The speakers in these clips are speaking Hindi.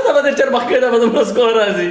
sama de çarmıha da bana skor razi.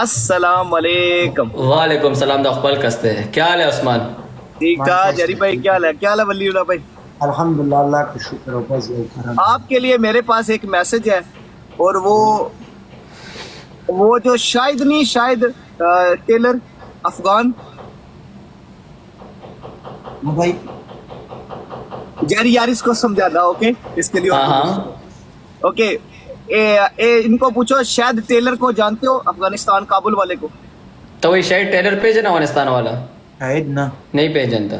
अस्सलाम वालेकुम। वालेकुम सलाम दा खपल कस्ते क्या हाल है उस्मान? ठीक ठाक जरी भाई, क्या हाल है वलीउल्लाह भाई? अल्हम्दुलिल्लाह, अल्लाह का शुक्र हो बस करम। आपके लिए मेरे पास एक मैसेज है और वो जो शायद टेलर अफगान भाई जरी यार इसको समझाना, ओके? इसके लिए हाँ ओके। इनको पूछो शायद टेलर को जानते हो, अफगानिस्तान काबुल वाले को? तो वही शायद टेलर पेज है ना अफगानिस्तान वाला? शायद ना, नहीं पेज जानता।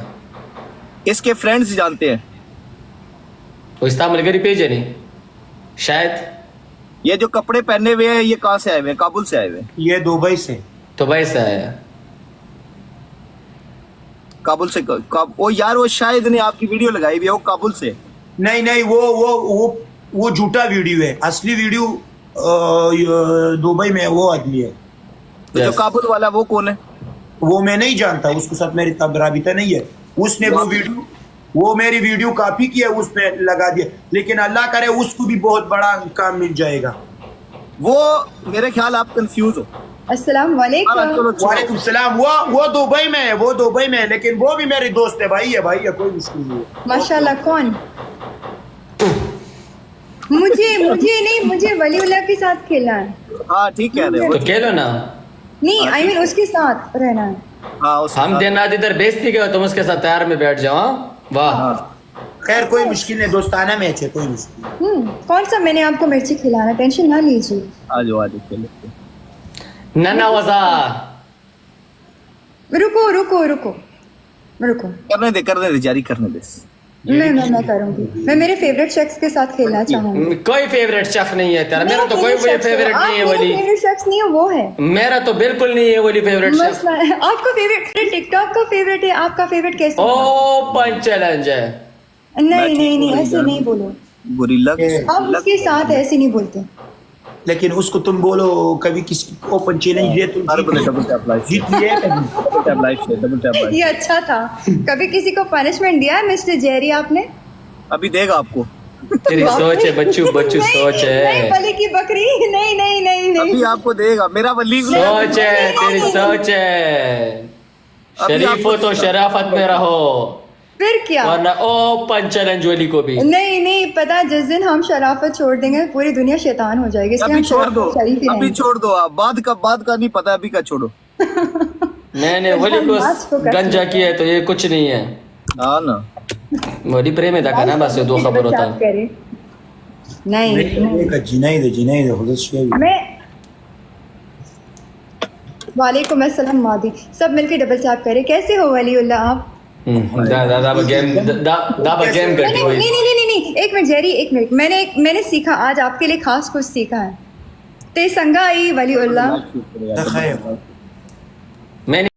इसके फ्रेंड्स जानते हैं। वो इस्तांबुल गरी पेज है नहीं शायद। ये जो कपड़े पहने हुए हैं ये कहाँ से आए हुए हैं? काबुल से आए हुए हैं। ये दुबई से। दुबई से आया काबुल से वो यार वो शायद ने आपकी वीडियो लगाई हुई है, वो काबुल से। नहीं वो झूठा वीडियो है, असली वीडियो दुबई में वो आदमी है। तो जो काबुल वाला वो कौन है? वो मैं नहीं जानता, उसके साथ मेरी तब राबिता नहीं है। उसने वो मेरी वीडियो कॉपी किया, उसने लगा दिया, लेकिन अल्लाह करे उसको भी बहुत बड़ा काम मिल जाएगा। वो मेरे ख्याल आप कंफ्यूज हो। अस्सलाम वालेकुम। वालेकुम सलाम। वो दुबई में है, लेकिन वो भी मेरी दोस्त है, भाई है, कोई मुश्किल नहीं है। माशाल्लाह। कौन? मुझे वलीउल्लाह के साथ खेलना है। हाँ ठीक कह रहे हो। तो खेलो ना। नहीं आई मीन उसके साथ रहना है। हाँ हम दिन रात इधर बेचती गए, तुम उसके साथ तैयार में बैठ जाओ। वाह खैर कोई मुश्किल नहीं, दोस्ताना मैच है, कोई मुश्किल नहीं। कौन सा मैंने आपको मिर्ची खिलाना, टेंशन ना लीजिए। आ जाओ खेलो। नन्ना वजा रुको करने दे जारी करने दे। मैं करूंगी। मैं मेरे फेवरेट शख्स के साथ खेलना चाहूंगी। कोई फेवरेट शख्स नहीं है तेरा। मेरा तो कोई फेवरेट नहीं है वली। फेवरेट शख्स नहीं है, वो है मेरा तो बिल्कुल नहीं है वली फेवरेट शख्स। आपका फेवरेट टिकटॉक का फेवरेट है, आपका फेवरेट कैसे? ओपन चैलेंज है। नहीं ऐसे नहीं बोलो। गोरिल्ला आप उसके साथ ऐसे नहीं बोलते। लेकिन उसको तुम बोलो कभी किसी ओपन चैलेंज दिए तुम जीत लिए कभी। ये अच्छा था। कभी किसी को पनिशमेंट दिया है मिस्टर जेरी आपने? अभी देगा आपको। तेरी सोच है बच्चू सोच है। नहीं बलि की बकरी। नहीं अभी आपको देगा। मेरा वली सोच है, तेरी सोच है। शरीफ हो तो शराफत में रहो, फिर क्या? वरना ओपन चैलेंज वाली को भी नहीं पता, जिस दिन हम शराफत छोड़ देंगे पूरी दुनिया शैतान हो जाएगी। अभी छोड़ दो आप। बाद का नहीं पता, अभी का छोड़ो। नहीं वली को गंजा किया है तो ये कुछ नहीं है। हाँ ना, वली प्रेम था ना, बस दो खबर होता नहीं। मैं वालेकुम अस्सलाम मादी। सब मिलके डबल टैप करें। कैसे हो वलीउल्लाह आप? गेम करती हुई। नहीं एक मिनट जेरी, एक मिनट। मैंने सीखा आज आपके लिए खास कुछ सीखा है। ते संगा आई वलीउल्लाह। खैर। मैंने